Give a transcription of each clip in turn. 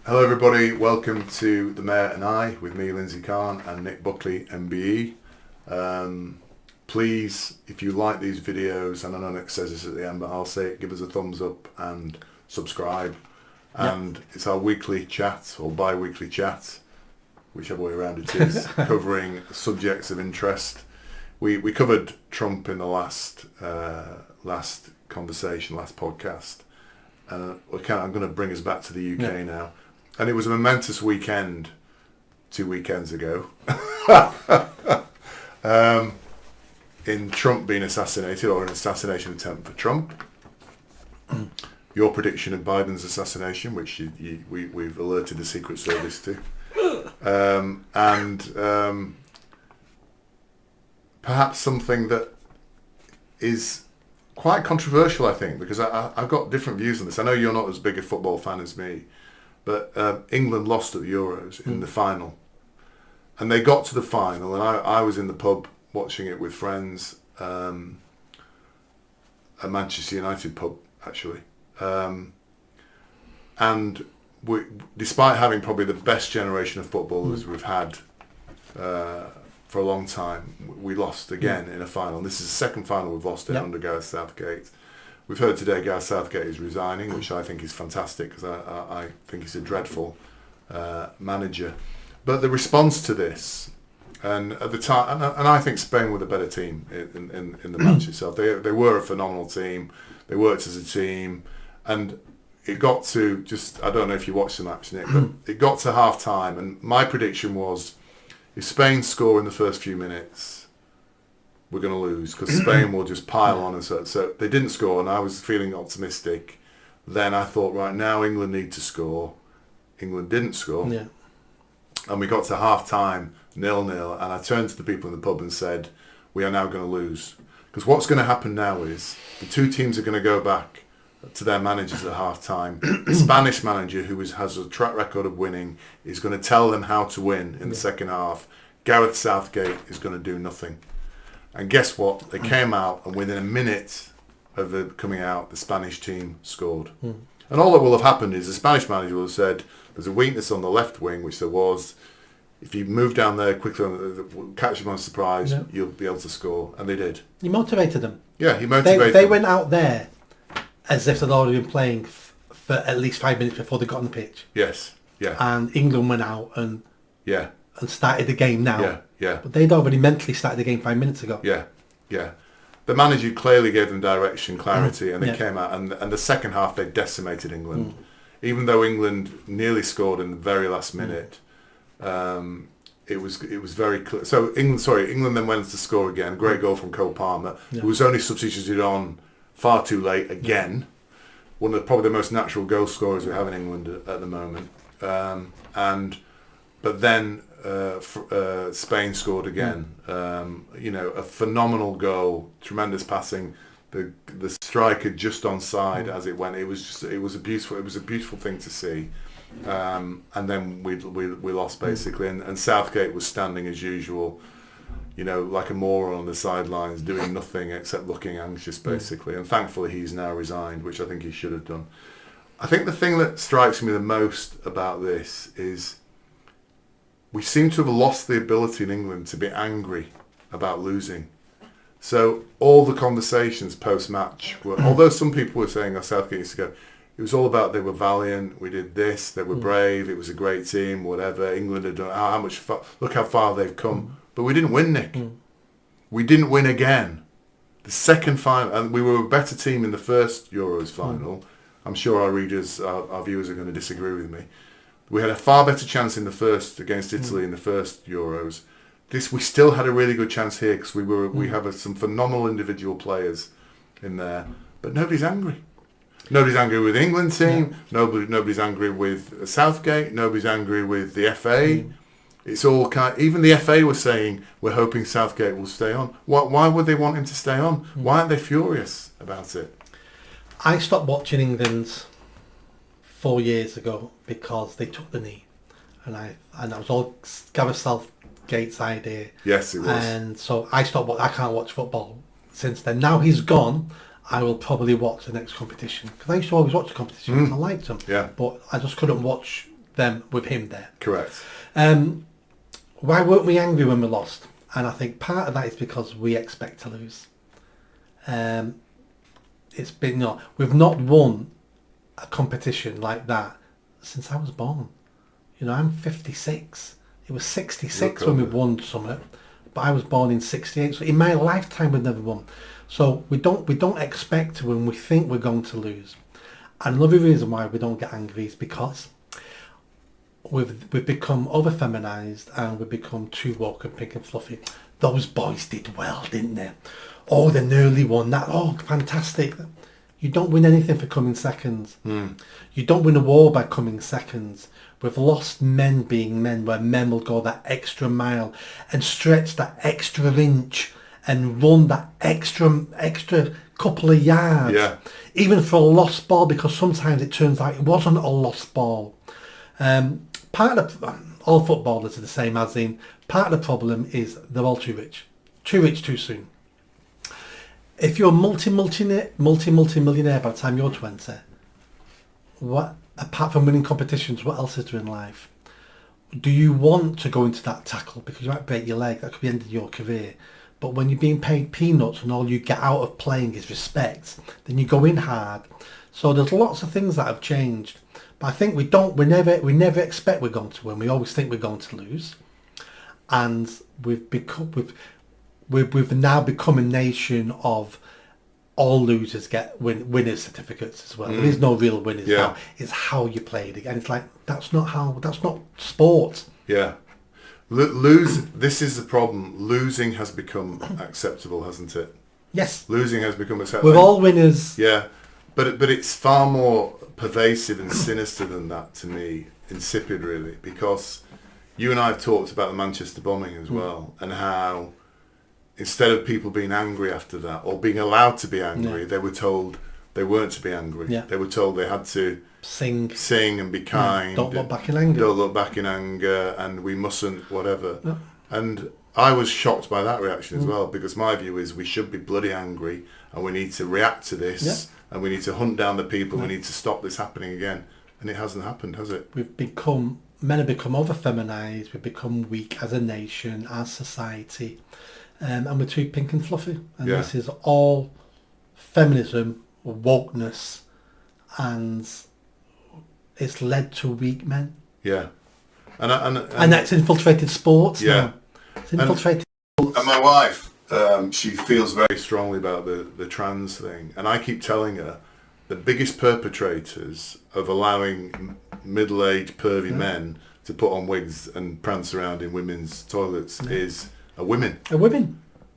Hello everybody, welcome to The Mayor and I with me, Lindsay Khan, and Nick Buckley, MBE. Please, if you like these videos, and I know Nick says this at the end, but I'll say it, give us a thumbs up and subscribe. And It's our weekly chat, or bi-weekly chat, whichever way around it is, covering subjects of interest. We covered Trump in the last conversation, last podcast. And I'm going to bring us back to the UK now. And it was a momentous weekend 2 weekends ago in Trump being assassinated, or an assassination attempt for Trump. Your prediction of Biden's assassination, which we've alerted the Secret Service to. And perhaps something that is quite controversial, I think, because I've got different views on this. I know you're not as big a football fan as me, but England lost at the Euros in the final. And they got to the final, and I was in the pub watching it with friends, a Manchester United pub, actually. And despite having probably the best generation of footballers we've had for a long time, we lost again in a final. This is the second final we've lost under Gareth Southgate. We've heard today Gareth Southgate is resigning, which I think is fantastic, because I think he's a dreadful manager. But the response to this, and at the time, and I think Spain were the better team in the match itself. They were a phenomenal team. They worked as a team, and it got to I don't know if you watched the match, Nick, but it got to half time, and my prediction was, if Spain score in the first few minutes, we're going to lose, because Spain will just pile on. And so they didn't score, and I was feeling optimistic. Then I thought, right, now England need to score. England didn't score. Yeah. And we got to half-time, 0-0, and I turned to the people in the pub and said, we are now going to lose. Because what's going to happen now is the two teams are going to go back to their managers at half-time. The Spanish manager, who has a track record of winning, is going to tell them how to win in the second half. Gareth Southgate is going to do nothing. And guess what? They came out, and within a minute of it coming out, the Spanish team scored. And all that will have happened is the Spanish manager will have said, there's a weakness on the left wing, which there was. If you move down there quickly, catch them on surprise, you'll be able to score. And they did. He motivated them. Yeah, he motivated them. They went out there as if they'd already been playing for at least 5 minutes before they got on the pitch. Yes, yeah. And England went out and started the game now. Yeah, yeah. But they'd already mentally started the game 5 minutes ago. Yeah, yeah. The manager clearly gave them direction, clarity, and they came out. And the second half, they decimated England. Even though England nearly scored in the very last minute, it was very clear. So England then went to score again. Great goal from Cole Palmer, who was only substituted on far too late again. One of probably the most natural goal scorers we have in England at the moment. But then Spain scored again. A phenomenal goal, tremendous passing. The striker just onside as it went. It was a beautiful thing to see. And then we lost basically, and Southgate was standing as usual, like a moron on the sidelines, doing nothing except looking anxious basically. And thankfully he's now resigned, which I think he should have done. I think the thing that strikes me the most about this is we seem to have lost the ability in England to be angry about losing. So all the conversations post-match were, although some people were saying, Southgate used to go, it was all about they were valiant, we did this, they were brave, it was a great team, whatever. England had done, look how far they've come. But we didn't win, Nick. We didn't win again. The second final, and we were a better team in the first Euros final. I'm sure our readers, our viewers are going to disagree with me. We had a far better chance in the first against Italy in the first Euros. We still had a really good chance here because we have some phenomenal individual players in there, but nobody's angry. Nobody's angry with the England team. Nobody's angry with Southgate. Nobody's angry with the FA. It's all even the FA was saying we're hoping Southgate will stay on. Why would they want him to stay on? Why aren't they furious about it? I stopped watching England 4 years ago because they took the knee, and that was all Gareth Southgate's idea. Yes, it was. And so I stopped. I can't watch football since then. Now he's gone, I will probably watch the next competition, because I used to always watch the competitions. I liked them, but I just couldn't watch them with him there. Correct. Why weren't we angry when we lost? And I think part of that is because we expect to lose. It's been we've not won a competition like that since I was born. You know, I'm 56. It was 66 when we won Summit, but I was born in 68. So in my lifetime, we've never won. So we don't expect to when we think we're going to lose. And another reason why we don't get angry is because we've become over feminized and we've become too woke and pink and fluffy. Those boys did well, didn't they? Oh, they nearly won that. Oh, fantastic. You don't win anything for coming seconds. You don't win a war by coming seconds. We've lost men being men, where men will go that extra mile and stretch that extra inch and run that extra couple of yards. Yeah. Even for a lost ball, because sometimes it turns out it wasn't a lost ball. Part of all footballers are the same, as in part of the problem is they're all too rich too soon. If you're a multi-millionaire by the time you're 20, what, apart from winning competitions, what else is there in life? Do you want to go into that tackle because you might break your leg? That could be the end of your career. But when you're being paid peanuts and all you get out of playing is respect, then you go in hard. So there's lots of things that have changed. But I think we never expect we're going to win. We always think we're going to lose. And we've now become a nation of all losers get winners certificates as well. There is no real winners now. It's how you played it. And it's like, that's not sport. Yeah. This is the problem. Losing has become acceptable, hasn't it? Yes. Losing has become acceptable. We're all winners. Yeah. But it's far more pervasive and sinister than that to me. Insipid, really. Because you and I have talked about the Manchester bombing as well, and how instead of people being angry after that, or being allowed to be angry, they were told they weren't to be angry. Yeah. They were told they had to sing and be kind. Don't look back in anger. Don't look back in anger, and we mustn't, whatever. No. And I was shocked by that reaction as well, because my view is we should be bloody angry, and we need to react to this, and we need to hunt down the people, we need to stop this happening again. And it hasn't happened, has it? Men have become over-feminized, we've become weak as a nation, as society, and we're too pink and fluffy. And this is all feminism, wokeness, and it's led to weak men. Yeah. And that's infiltrated sports now. It's infiltrated sports. And my wife, she feels very strongly about the trans thing. And I keep telling her the biggest perpetrators of allowing middle-aged pervy men to put on wigs and prance around in women's toilets are women.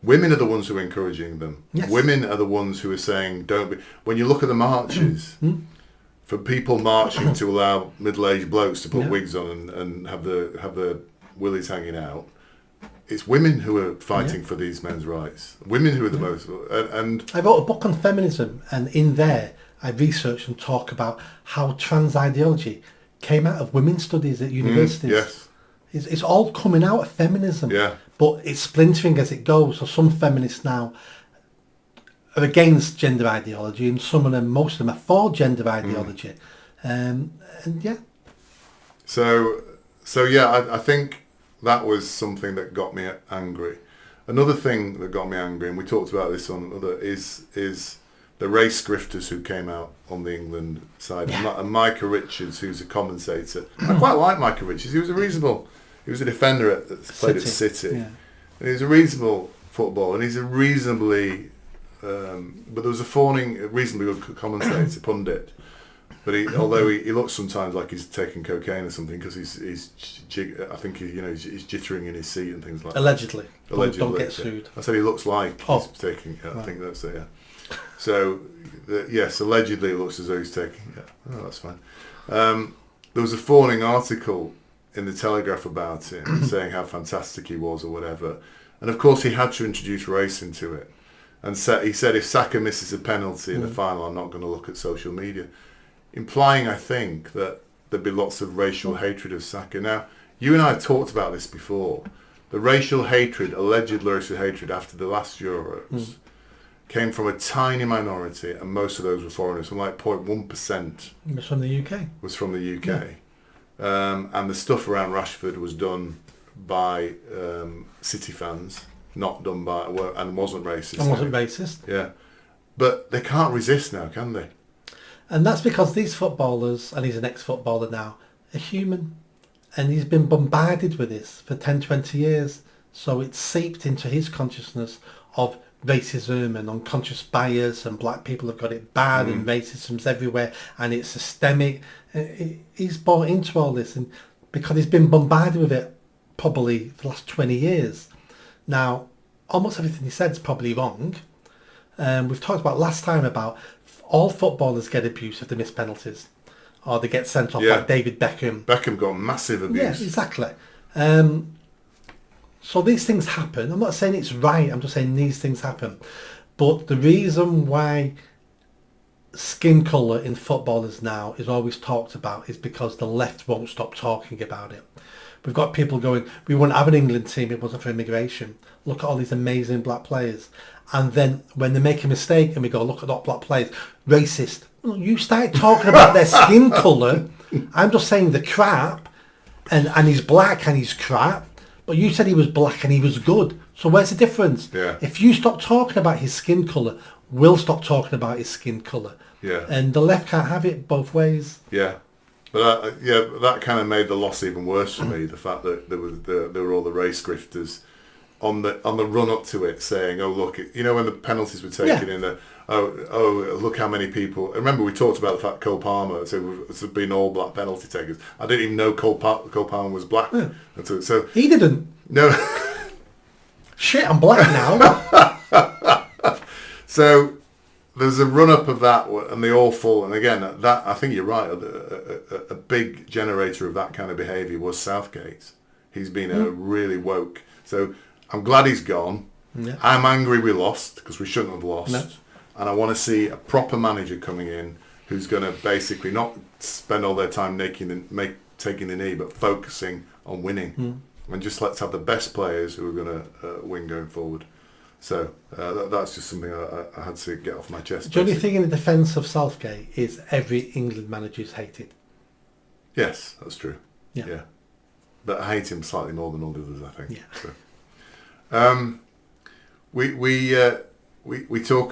Women are the ones who are encouraging them. Yes. Women are the ones who are saying, don't be... When you look at the marches, for people marching to allow middle-aged blokes to put wigs on and have the willies hanging out, it's women who are fighting for these men's rights. Women who are the most... And I wrote a book on feminism, and in there I research and talk about how trans ideology came out of women's studies at universities. Yes. It's all coming out of feminism. Yeah. But it's splintering as it goes. So some feminists now are against gender ideology, and most of them are for gender ideology. And yeah. So yeah, I think that was something that got me angry. Another thing that got me angry, and we talked about this on other, is the race grifters who came out on the England side. Yeah. And Micah Richards, who's a commentator. I quite like Micah Richards. He was a defender that played at City. Yeah. And he's a reasonable footballer, and he's a reasonably, but there was a reasonably good commentator, pundit. But although he looks sometimes like he's taking cocaine or something, because he's jittering in his seat and things like Allegedly. that. Allegedly. Don't get sued. I said he looks like he's taking. I think that's it. Yeah. So yes, allegedly it looks as though he's taking. Yeah. Oh, that's fine. There was a fawning article in the Telegraph about him, saying how fantastic he was or whatever, and of course he had to introduce race into it. And he said, if Saka misses a penalty in the final, I'm not going to look at social media. Implying, I think, that there'd be lots of racial hatred of Saka. Now, you and I have talked about this before. The alleged racial hatred after the last Euros came from a tiny minority, and most of those were foreigners, from like 0.1%. It was from the UK. Was from the UK. and the stuff around Rashford was done by City fans, not done by, and wasn't racist. And wasn't racist. Yeah. But they can't resist now, can they? And that's because these footballers, and he's an ex-footballer now, are human. And he's been bombarded with this for 10, 20 years. So it's seeped into his consciousness of racism and unconscious bias, and black people have got it bad, and racism's everywhere, and it's systemic. He's bought into all this, and because he's been bombarded with it probably for the last 20 years. Now, almost everything he said is probably wrong. We've talked about last time about all footballers get abuse if they miss penalties, or they get sent off, like David Beckham. Beckham got massive abuse. Yeah, exactly. So these things happen. I'm not saying it's right, I'm just saying these things happen. But the reason why skin colour in footballers now is always talked about is because the left won't stop talking about it. We've got people going, we wouldn't have an England team if it wasn't for immigration. Look at all these amazing black players. And then when they make a mistake and we go, look at that black players, racist. Well, you started talking about their skin colour. I'm just saying the crap, and he's black and he's crap. But you said he was black and he was good. So where's the difference? Yeah. If you stop talking about his skin colour, we'll stop talking about his skin colour. Yeah. And the left can't have it both ways. Yeah. But that kind of made the loss even worse for me. The fact that there were all the race grifters on the run up to it, saying, "Oh look, when the penalties were taken in the look how many people." Remember we talked about the fact Cole Palmer, so it's been all black penalty takers. I didn't even know Cole Palmer was black. Yeah. So he didn't. No. Shit, I'm black now. So there's a run-up of that, and the awful, and again, that I think you're right, a big generator of that kind of behaviour was Southgate. He's been a really woke. So I'm glad he's gone. Yeah. I'm angry we lost, because we shouldn't have lost. No. And I want to see a proper manager coming in who's going to basically not spend all their time taking the knee, but focusing on winning. And just let's have the best players who are going to win going forward. So that's just something I had to get off my chest. The only thing in the defence of Southgate is every England manager is hated. Yes, that's true. Yeah. But I hate him slightly more than all the others, I think. Yeah. So, we talk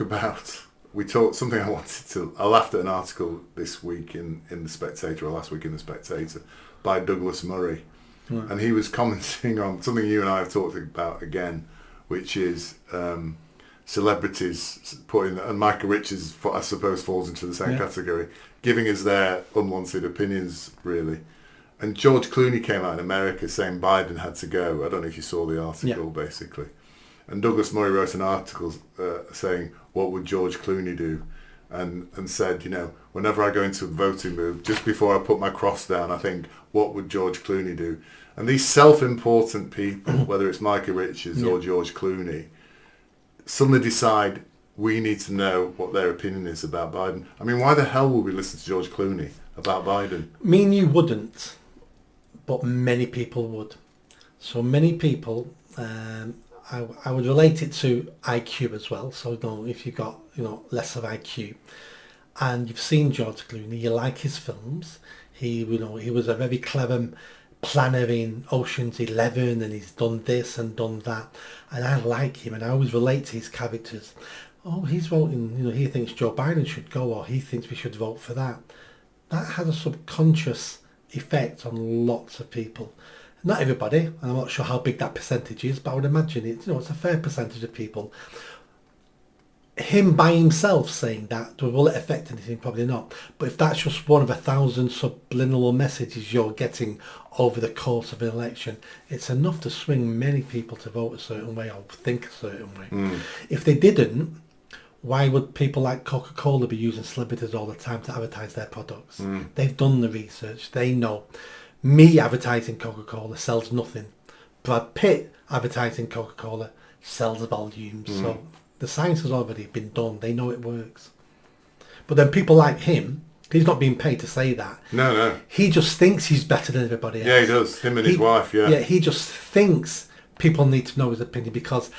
something I laughed at an article this week in The Spectator, or last week in The Spectator, by Douglas Murray. Right. And he was commenting on something you and I have talked about again, which is celebrities putting, and Michael Richards, I suppose, falls into the same category, giving us their unwanted opinions, really. And George Clooney came out in America saying Biden had to go. I don't know if you saw the article, basically. And Douglas Murray wrote an article saying, what would George Clooney do? And said, whenever I go into a voting booth, just before I put my cross down, I think, what would George Clooney do? And these self-important people, whether it's Michael Richards or George Clooney, suddenly decide we need to know what their opinion is about Biden. I mean, why the hell would we listen to George Clooney about Biden? Me and you wouldn't, but many people would. So many people, I would relate it to IQ as well. So if you've got less of IQ, and you've seen George Clooney, you like his films. He was a very clever planner in Ocean's 11, and he's done this and done that, and I like him, and I always relate to his characters. Oh, he's voting, he thinks Joe Biden should go, or he thinks we should vote for that. That has a subconscious effect on lots of people. Not everybody, and I'm not sure how big that percentage is, but I would imagine it's a fair percentage of people. Him by himself saying that, will it affect anything? Probably not. But if that's just one of 1,000 subliminal messages you're getting over the course of an election, it's enough to swing many people to vote a certain way or think a certain way. If they didn't, why would people like Coca-Cola be using celebrities all the time to advertise their products? They've done the research. They know. Me advertising Coca-Cola sells nothing. Brad Pitt advertising Coca-Cola sells volumes. So the science has already been done. They know it works. But then people like him, he's not being paid to say that. No. He just thinks he's better than everybody else. Yeah, he does. Him and his wife, Yeah, he just thinks people need to know his opinion, because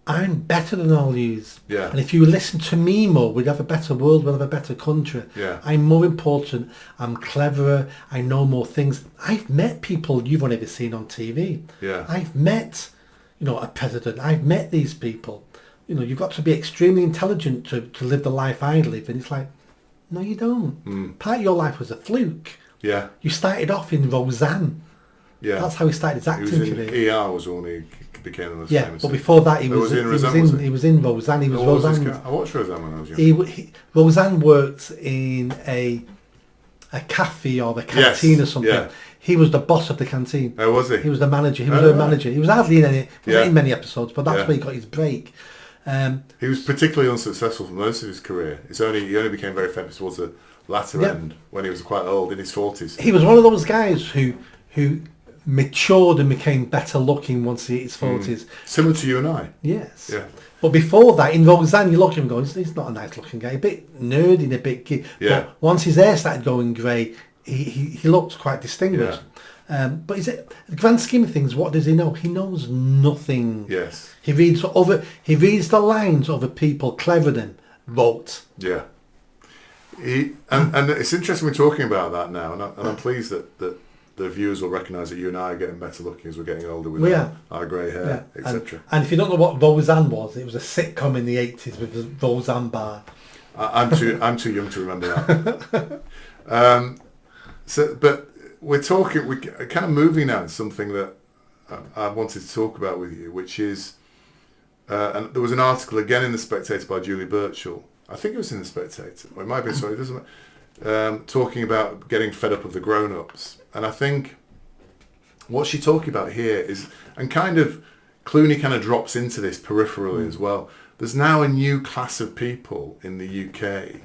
I'm better than all yous. Yeah. And if you listen to me more, we'd have a better world, we'd have a better country. Yeah. I'm more important, I'm cleverer, I know more things. I've met people you've only ever seen on TV. Yeah. I've met, a president. I've met these people. You've got to be extremely intelligent to live the life I live. And it's like, no, you don't. Part of your life was a fluke. Yeah. You started off in Roseanne. Yeah. That's how he started his acting He was career. in ER was when he became the most Yeah, famous. but before that he was in Roseanne, was he? was in Roseanne. He was Roseanne. I watched Roseanne when I was young. Roseanne worked in a cafe or the canteen or something. Yeah. He was the boss of the canteen. Oh, was he? He was the manager. He was her manager. He was hardly in many episodes, but that's where he got his break. He was particularly unsuccessful for most of his career. He only became very famous towards the latter end when he was quite old, in his 40s. He was one of those guys who matured and became better looking once he hit his 40s. Similar to you and I. Yes. Yeah. But before that, in Roseanne, you look at him going, he's not a nice looking guy, a bit nerdy and a bit geek. Yeah. But once his hair started going grey, he looked quite distinguished. But is it the grand scheme of things? What does he know? He knows nothing. Yes. He reads the lines other people cleverer than wrote. Yeah. And it's interesting we're talking about that now, and I'm pleased that the viewers will recognise that you and I are getting better looking as we're getting older with our grey hair, etc. And if you don't know what Roseanne was, it was a sitcom in the 80s with the Roseanne Barr. I'm too young to remember that. But we're kind of moving now to something that I wanted to talk about with you, which is, and there was an article again in The Spectator by Julie Birchall. I think it was in The Spectator, or it might be, sorry, it doesn't matter, talking about getting fed up of the grown-ups. And I think what she's talking about here is, and kind of Clooney kind of drops into this peripherally as well. There's now a new class of people in the UK,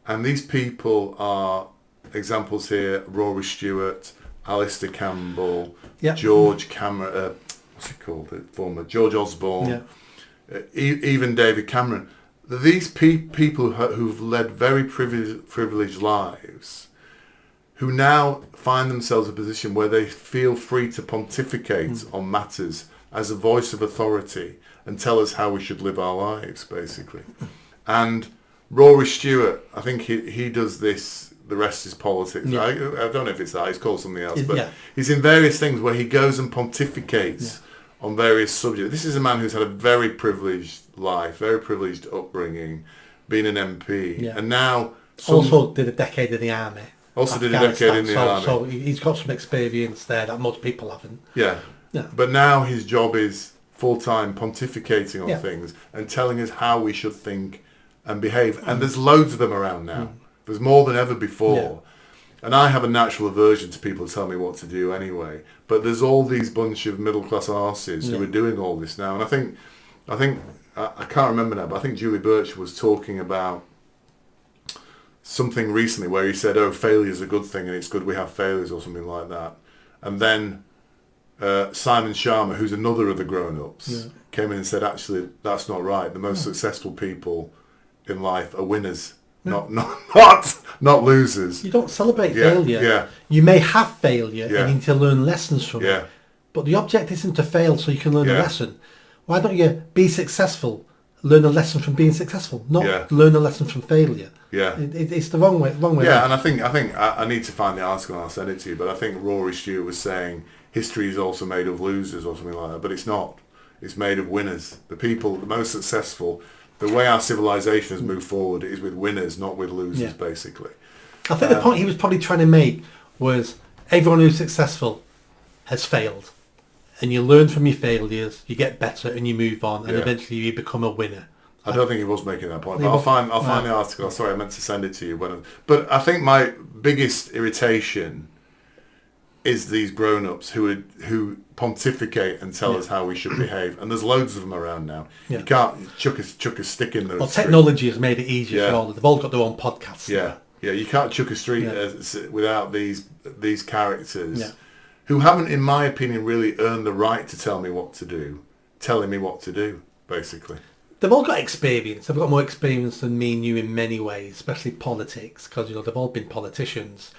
and these people are examples here: Rory Stewart, Alistair Campbell, George Cameron, what's he called? Former George Osborne, even David Cameron. These people who've led very privileged lives, who now find themselves in a position where they feel free to pontificate on matters as a voice of authority and tell us how we should live our lives, basically. And Rory Stewart, I think he does this, the rest is politics. I don't know if it's that, he's called something else, but he's in various things where he goes and pontificates on various subjects. This is a man who's had a very privileged life, very privileged upbringing, been an MP, and now... Also did a decade in the army. Did a decade in the army. So he's got some experience there that most people haven't. Yeah. But now his job is full-time pontificating on things and telling us how we should think and behave. And there's loads of them around now. There's more than ever before. And I have a natural aversion to people telling me what to do anyway. But there's all these bunch of middle-class arses who are doing all this now. And I think I can't remember now, but I think Julie Birch was talking about something recently where he said, failure is a good thing and it's good we have failures or something like that. And then Simon Sharma, who's another of the grown-ups, came in and said, actually, that's not right. The most successful people in life are winners, not losers. You don't celebrate failure. Yeah. You may have failure and you need to learn lessons from it. But the object isn't to fail so you can learn a lesson. Why don't you be successful, learn a lesson from being successful, not learn a lesson from failure? Yeah, it's the wrong way. Yeah, and I think I need to find the article and I'll send it to you. But I think Rory Stewart was saying history is also made of losers or something like that. But it's not. It's made of winners. The people, the most successful. The way our civilization has moved forward is with winners, not with losers, basically. I think the point he was probably trying to make was everyone who's successful has failed. And you learn from your failures, you get better and you move on and eventually you become a winner. I don't think he was making that point, but I'll find the article. Sorry, I meant to send it to you. But I think my biggest irritation is these grown-ups who pontificate and tell us how we should behave. And there's loads of them around now. You can't chuck a stick in those streets. Technology has made it easier for all. They've all got their own podcasts. Yeah. You can't chuck a street without these characters who haven't, in my opinion, really earned the right to tell me what to do, telling me what to do, basically. They've all got experience. They've got more experience than me and you in many ways, especially politics, because they've all been politicians.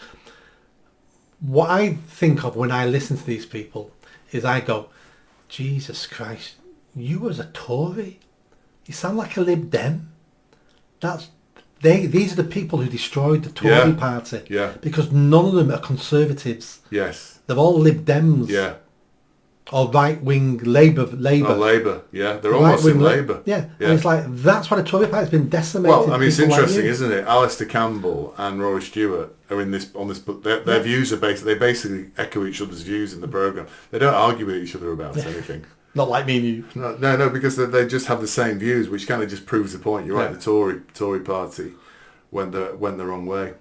What I think of when I listen to these people is I go, Jesus Christ, you was a Tory. You sound like a Lib Dem. These are the people who destroyed the Tory party. Yeah. Because none of them are Conservatives. Yes. They're all Lib Dems. Yeah. Or right-wing Labour. Oh, Labour, yeah. They're almost right-wing in Labour. Yeah. And it's like, that's why the Tory party's been decimated. Well, I mean, it's interesting, like isn't it? Alistair Campbell and Rory Stewart are on this book. Their views are they basically echo each other's views in the programme. They don't argue with each other about anything. Not like me and you. No, because they just have the same views, which kind of just proves the point. You're right, the Tory party went the wrong way.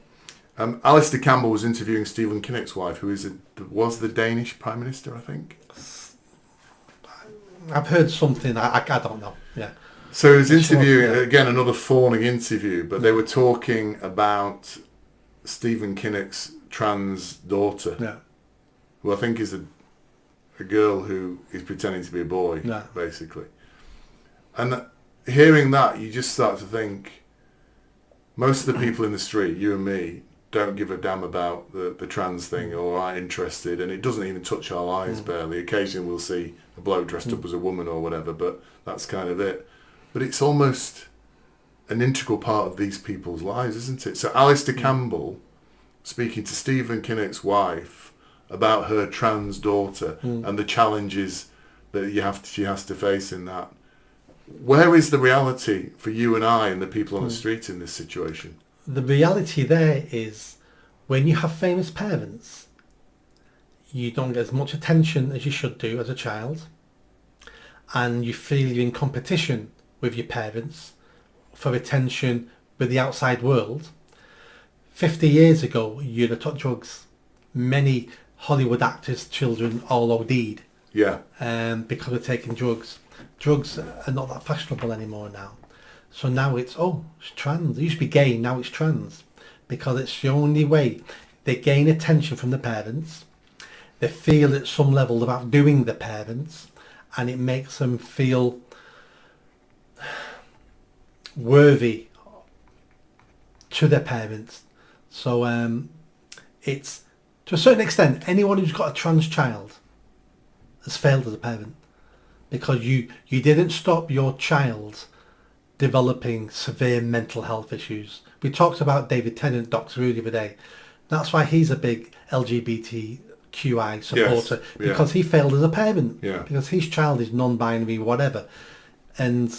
Alistair Campbell was interviewing Stephen Kinnock's wife, who was the Danish Prime Minister, I think. I've heard something. I don't know. Yeah. So he was interviewing, again, another fawning interview, but they were talking about Stephen Kinnock's trans daughter, who I think is a girl who is pretending to be a boy, basically. And hearing that, you just start to think, most of the people in the street, you and me, don't give a damn about the trans thing or aren't interested, and it doesn't even touch our lives barely. Occasionally we'll see a bloke dressed up as a woman or whatever, but that's kind of it. But it's almost an integral part of these people's lives, isn't it? So Alistair Campbell, speaking to Stephen Kinnock's wife about her trans daughter and the challenges that she has to face in that. Where is the reality for you and I and the people on the street in this situation? The reality there is, when you have famous parents, you don't get as much attention as you should do as a child, and you feel you're in competition with your parents for attention with the outside world. 50 years ago, you'd have took drugs. Many Hollywood actors' children all OD'd. Yeah. Because of taking drugs. Drugs are not that fashionable anymore now. So now it's trans. It used to be gay, now it's trans. Because it's the only way. They gain attention from the parents. They feel at some level of outdoing the parents. And it makes them feel worthy to their parents. So it's, to a certain extent, anyone who's got a trans child has failed as a parent. Because you didn't stop your child developing severe mental health issues. We talked about David Tennant, Doctor Who, the other day. That's why he's a big LGBTQI supporter, because he failed as a parent. Yeah. Because his child is non-binary, whatever, and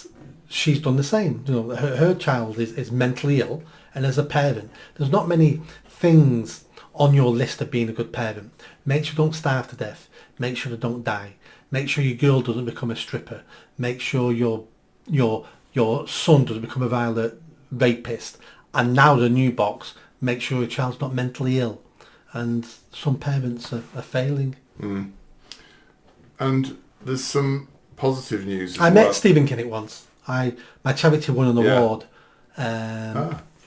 she's done the same. You know, her child is mentally ill, and as a parent, there's not many things on your list of being a good parent. Make sure you don't starve to death. Make sure they don't die. Make sure your girl doesn't become a stripper. Make sure your son doesn't become a violent rapist. And now the new box, make sure your child's not mentally ill. And some parents are failing. Mm. And there's some positive news as I met Stephen Kinnock once. My charity won an award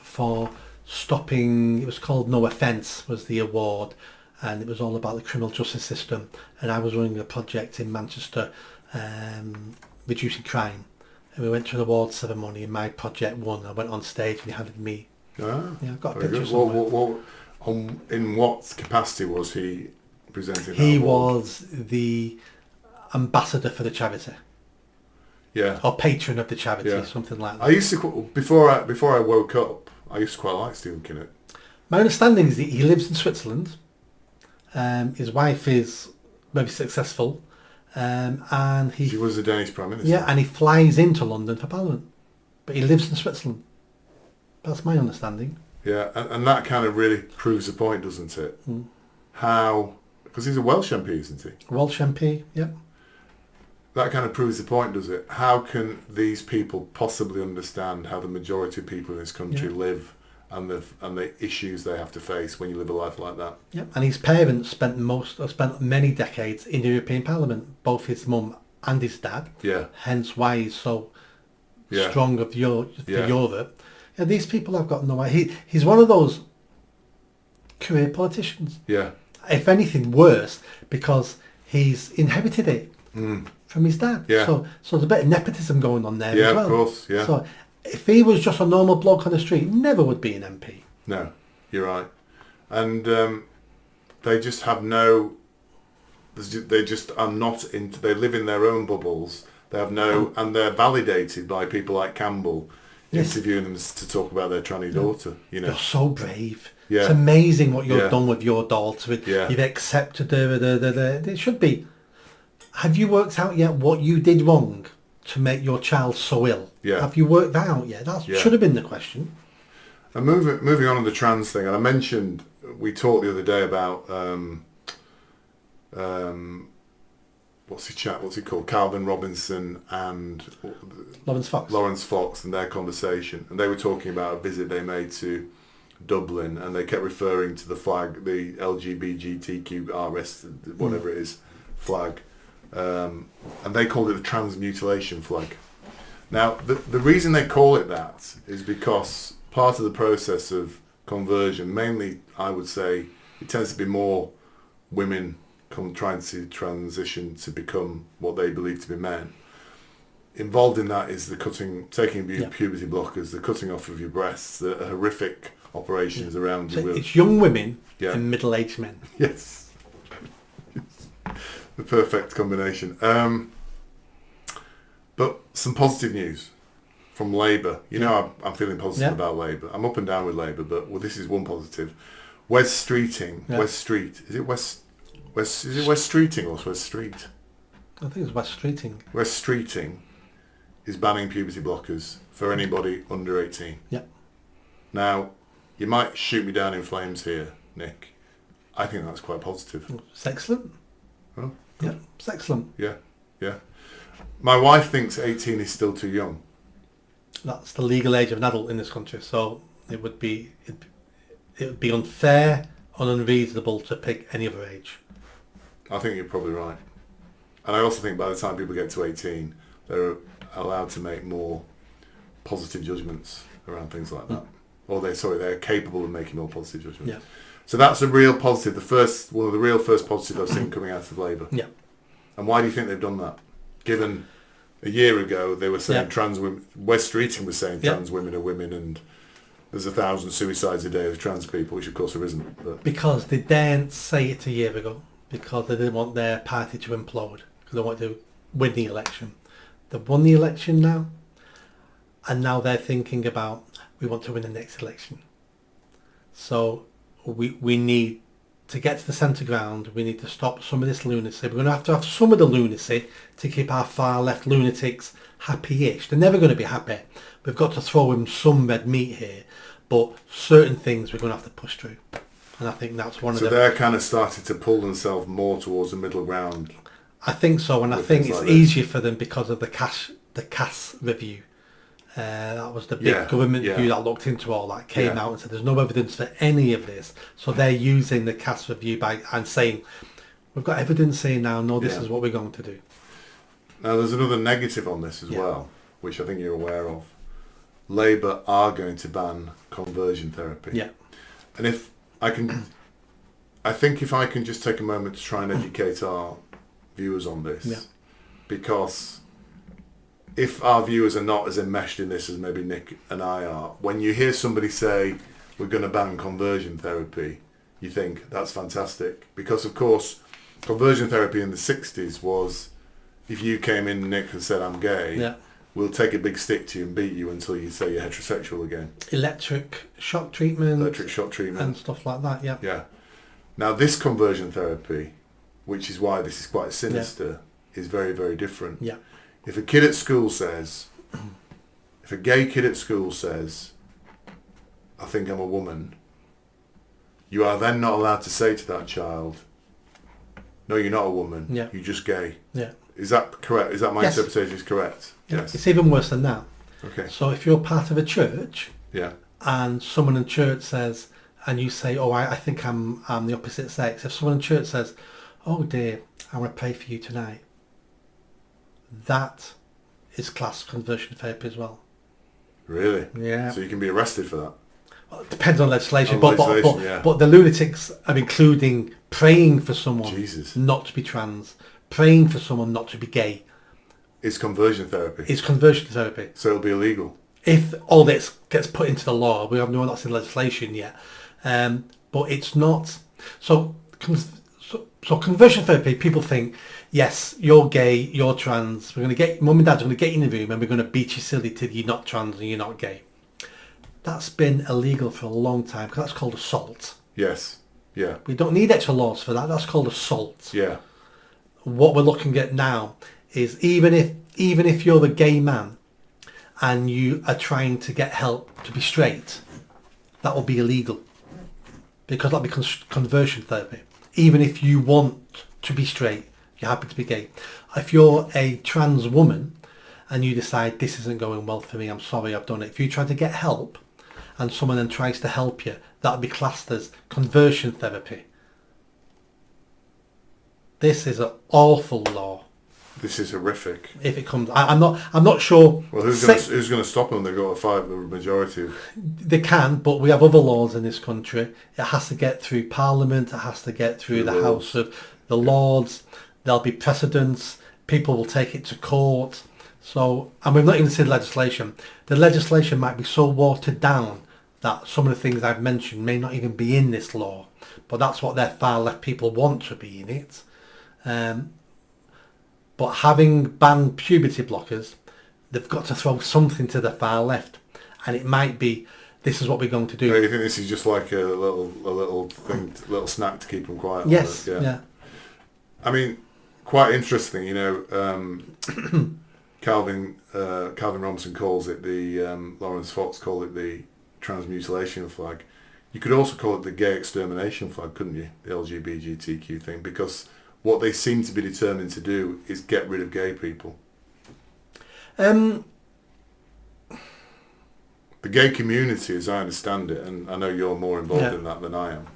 for stopping, it was called No Offence was the award, and it was all about the criminal justice system, and I was running a project in Manchester reducing crime, and we went to an award ceremony and my project won. I went on stage and he handed me I've got a picture somewhere. In what capacity was he presenting that He award? was the ambassador for the charity. Yeah. Or patron of the charity, something like that. I used to, before I woke up, I used to quite like Stephen Kinnock. My understanding is that he lives in Switzerland. His wife is very successful, and She was the Danish Prime Minister. Yeah, and he flies into London for Parliament, but he lives in Switzerland. That's my understanding. Yeah, and that kind of really proves the point, doesn't it? How, because he's a Welsh MP, isn't he? Welsh MP, yeah. That kind of proves the point, does it? How can these people possibly understand how the majority of people in this country live and the issues they have to face when you live a life like that? Yeah, and his parents spent many decades in the European Parliament, both his mum and his dad. Yeah. Hence why he's so strong for Europe. Yeah, these people have got no idea. He's one of those career politicians. Yeah. If anything, worse, because he's inherited it from his dad. Yeah. So there's a bit of nepotism going on there as well. Yeah, of course, yeah. So if he was just a normal bloke on the street, never would be an MP. No, you're right. And they just have they just are not into, they live in their own bubbles They have no, and they're validated by people like Campbell Yes. interviewing them to talk about their tranny daughter. You know, You're so brave. Yeah. It's amazing what you've Yeah. done with your daughter. Yeah. You've accepted her. It should be. Have you worked out yet what you did wrong to make your child so ill? Yeah. Have you worked that out yet? That Yeah. should have been the question. and moving on to the trans thing, and I mentioned we talked the other day about what's he called? Calvin Robinson and Lawrence Fox. and their conversation, and they were talking about a visit they made to Dublin, and they kept referring to the flag, the LGBTQRS, whatever it is, flag, and they called it the transmutilation flag. Now, the reason they call it that is because part of the process of conversion, mainly, I would say, it tends to be more women trying to transition to become what they believe to be men. Involved in that is the taking puberty blockers, the cutting off of your breasts, the horrific operations around So you. it's young women Yeah. and middle-aged men. Yes. The perfect combination. But some positive news from Labour. You know, I'm feeling positive about Labour. I'm up and down with Labour, but this is one positive. West Streeting. Yeah. West Street. Is it West Streeting or West Street? I think it's West Streeting. West Streeting is banning puberty blockers for anybody under 18. Yeah. Now, you might shoot me down in flames here, Nick. I think that's quite positive. It's excellent. Oh, Yeah, it's excellent. yeah, yeah. My wife thinks 18 is still too young. That's the legal age of an adult in this country, so it would be unfair and unreasonable to pick any other age. I think you're probably right. And I also think by the time people get to 18, they're allowed to make more positive judgments around things like that. Or they're capable of making more positive judgments. Yeah. So that's a real positive. One of the real first positives I've seen coming out of Labour. Yeah. And why do you think they've done that? Given a year ago they were saying trans women, West Streeting was saying trans women are women, and there's 1,000 suicides a day of trans people, which of course there isn't. But Because they daren't say it a year ago, because they didn't want their party to implode, because they wanted to win the election. They've won the election now, and now they're thinking about, we want to win the next election. So we need to get to the centre ground. We need to stop some of this lunacy. We're going to have some of the lunacy to keep our far left lunatics happy-ish. They're never going to be happy. We've got to throw in some red meat here, but certain things we're going to have to push through. And I think that's one of the... So they're kind of starting to pull themselves more towards the middle ground. I think so, and I think it's easier for them because of the Cass review. That was the big government review that looked into all that, came out and said there's no evidence for any of this. So they're using the Cass review and saying, we've got evidence here now, no, this is what we're going to do. Now there's another negative on this as well, which I think you're aware of. Labour are going to ban conversion therapy. Yeah. And if I think if I can just take a moment to try and educate our viewers on this, because if our viewers are not as enmeshed in this as maybe Nick and I are, when you hear somebody say, we're going to ban conversion therapy, you think, that's fantastic. Because, of course, conversion therapy in the 60s was, if you came in, Nick, and said, I'm gay, we'll take a big stick to you and beat you until you say you're heterosexual again. Electric shock treatment. And stuff like that, Yeah. Now, this conversion therapy, which is why this is quite sinister, is very, very different. Yeah. If a kid at school says, if a gay kid at school says, I think I'm a woman, you are then not allowed to say to that child, no, you're not a woman, you're just gay. Yeah. Is that correct? Is that my interpretation is correct? Yeah. Yes. It's even worse than that. Okay. So if you're part of a church and someone in church says, and you say, oh, I think I'm the opposite sex. If someone in church says, oh dear, I want to pray for you tonight, that is class conversion therapy as well. Really? Yeah. So you can be arrested for that? Well, it depends on legislation, but the lunatics are including praying for someone not to be trans, praying for someone not to be gay. It's conversion therapy. It's conversion therapy. So it'll be illegal. If all this gets put into the law, we have no that's in legislation yet, but it's not. So So conversion therapy, people think, yes, you're gay, you're trans. We're going to get mum and dad are going to get you in the room and we're going to beat you silly till you're not trans and you're not gay. That's been illegal for a long time because that's called assault. Yes. Yeah. We don't need extra laws for that. That's called assault. Yeah. What we're looking at now is even if you're a gay man and you are trying to get help to be straight, that will be illegal because that becomes conversion therapy. Even if you want to be straight, you're happy to be gay. If you're a trans woman and you decide this isn't going well for me, I'm sorry, I've done it. If you try to get help and someone then tries to help you, that'll be classed as conversion therapy. This is an awful law. This is horrific. If it comes, I'm not sure. Well, who's going to stop them? They've got to fight the majority. They can, but we have other laws in this country. It has to get through Parliament. It has to get through the House of the Lords. There'll be precedents. People will take it to court. So, and we've not even seen legislation. The legislation might be so watered down that some of the things I've mentioned may not even be in this law. But that's what their far left people want to be in it. But having banned puberty blockers, they've got to throw something to the far left, and it might be this is what we're going to do. You think this is just like a little thing, little snack to keep them quiet? Yes, yeah. I mean, quite interesting. You know, Calvin Robinson calls it the Lawrence Fox called it the transmutilation flag. You could also call it the gay extermination flag, couldn't you? The LGBTQ thing, because what they seem to be determined to do is get rid of gay people. The gay community, as I understand it, and I know you're more involved in that than I am.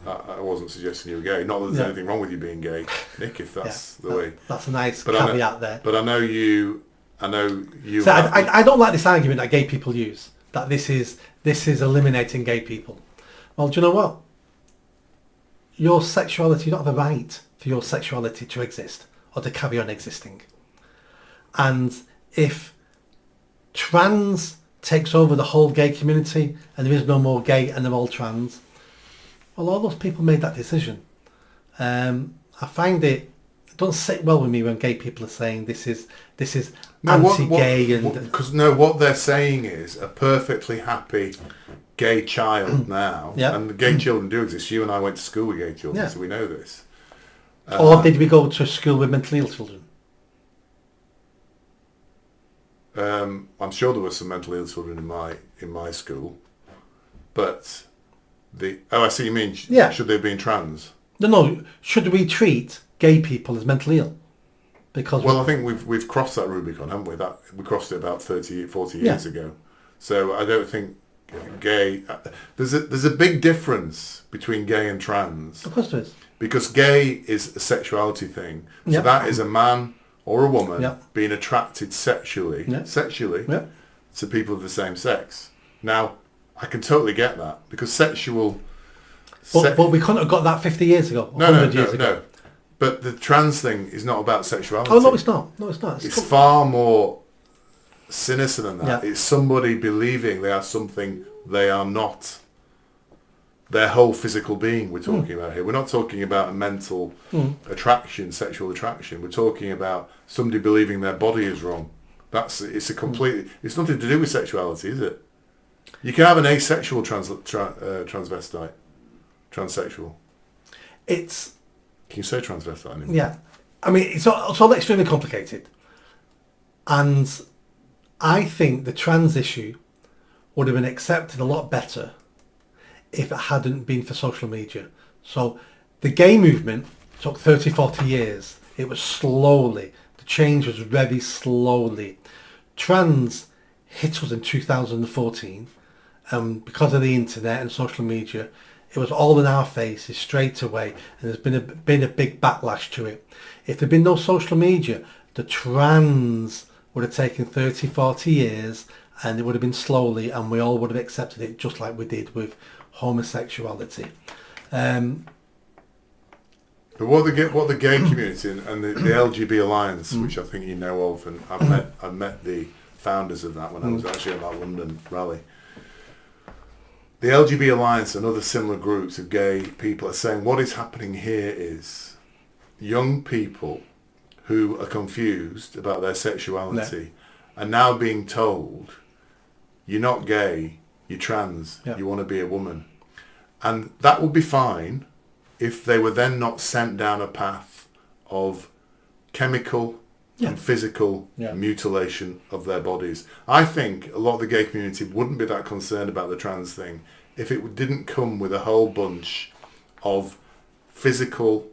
I wasn't suggesting you were gay. Not that there's anything wrong with you being gay, Nick, if that's the way. That's a nice caveat there. But I know you. So I don't like this argument that gay people use, that this is eliminating gay people. Well, do you know what? Your sexuality, you don't have a right for your sexuality to exist or to carry on existing. And if trans takes over the whole gay community and there is no more gay and they're all trans, well, all those people made that decision. I find it doesn't sit well with me when gay people are saying this is anti-gay because what they're saying is a perfectly happy gay child now, and the gay children do exist. You and I went to school with gay children, so we know this. Or did we go to school with mentally ill children? I'm sure there were some mentally ill children in my school, but I see what you mean. Yeah. Should they have been trans? No. Should we treat gay people as mentally ill? Because I think we've crossed that Rubicon, haven't we? That we crossed it about 40 years ago. So I don't think gay. There's a big difference between gay and trans. Of course there is. Because gay is a sexuality thing. So that is a man or a woman being attracted sexually to people of the same sex. Now, I can totally get that because sexual. But we couldn't have got that 50 years ago. 100 years ago. No. But the trans thing is not about sexuality. Oh, no, it's not. No, it's not. It's far more sinister than that. Yeah. It's somebody believing they are something they are not. Their whole physical being we're talking about here. We're not talking about a mental attraction, sexual attraction. We're talking about somebody believing their body is wrong. It's nothing to do with sexuality, is it? You can have an asexual transvestite, transsexual. Can you say transvestite anymore? Yeah. I mean, it's all extremely complicated. And I think the trans issue would have been accepted a lot better if it hadn't been for social media. So the gay movement took 30, 40 years. It was slowly. The change was very slowly. Trans hit us in 2014. Because of the internet and social media, it was all in our faces straight away. And there's been a big backlash to it. If there'd been no social media, the trans would have taken 30, 40 years and it would have been slowly and we all would have accepted it just like we did with homosexuality. But what the gay community and the LGB Alliance, which I think you know of, and I've met the founders of that when I was actually at that London rally. the LGB Alliance and other similar groups of gay people are saying what is happening here is young people who are confused about their sexuality are now being told, you're not gay, you're trans, you want to be a woman. And that would be fine if they were then not sent down a path of chemical and physical mutilation of their bodies. I think a lot of the gay community wouldn't be that concerned about the trans thing if it didn't come with a whole bunch of physical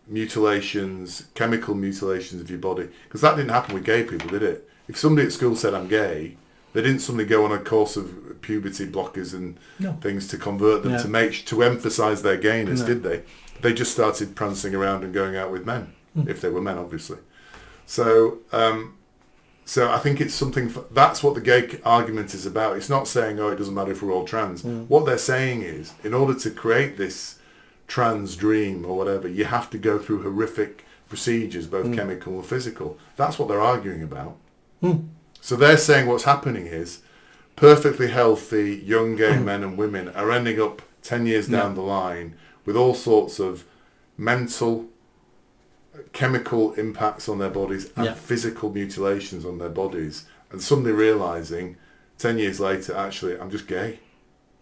mutilations, chemical mutilations of your body. Because that didn't happen with gay people, did it? If somebody at school said, I'm gay, they didn't suddenly go on a course of puberty blockers and things to convert them to emphasise their gayness, did they? They just started prancing around and going out with men, if they were men, obviously. So I think it's something, that's what the gay argument is about. It's not saying, it doesn't matter if we're all trans. What they're saying is, in order to create this trans dream or whatever, you have to go through horrific procedures, both chemical and physical. That's what they're arguing about. So they're saying what's happening is perfectly healthy young gay men and women are ending up 10 years down the line with all sorts of mental, chemical impacts on their bodies and physical mutilations on their bodies, and suddenly realising 10 years later, actually, I'm just gay.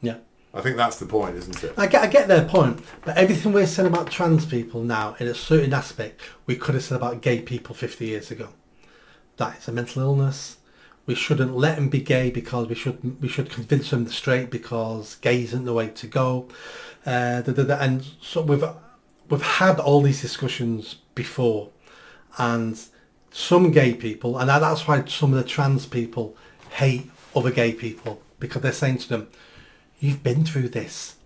Yeah. I think that's the point, isn't it? I get their point, but everything we're saying about trans people now, in a certain aspect, we could have said about gay people 50 years ago. That it's a mental illness. We shouldn't let them be gay because we should convince them they're straight because gay isn't the way to go. And so we've had all these discussions before, and some gay people, and that's why some of the trans people hate other gay people, because they're saying to them, you've been through this.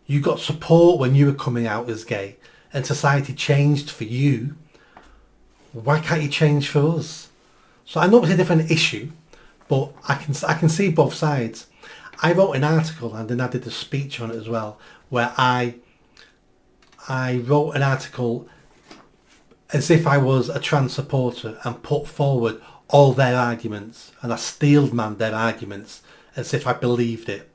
You got support when you were coming out as gay, and society changed for you. Why can't you change for us? So I know it's a different issue, but I can see both sides. I wrote an article and then I did a speech on it as well, where I wrote an article as if I was a trans supporter and put forward all their arguments, and I steelmanned their arguments as if I believed it.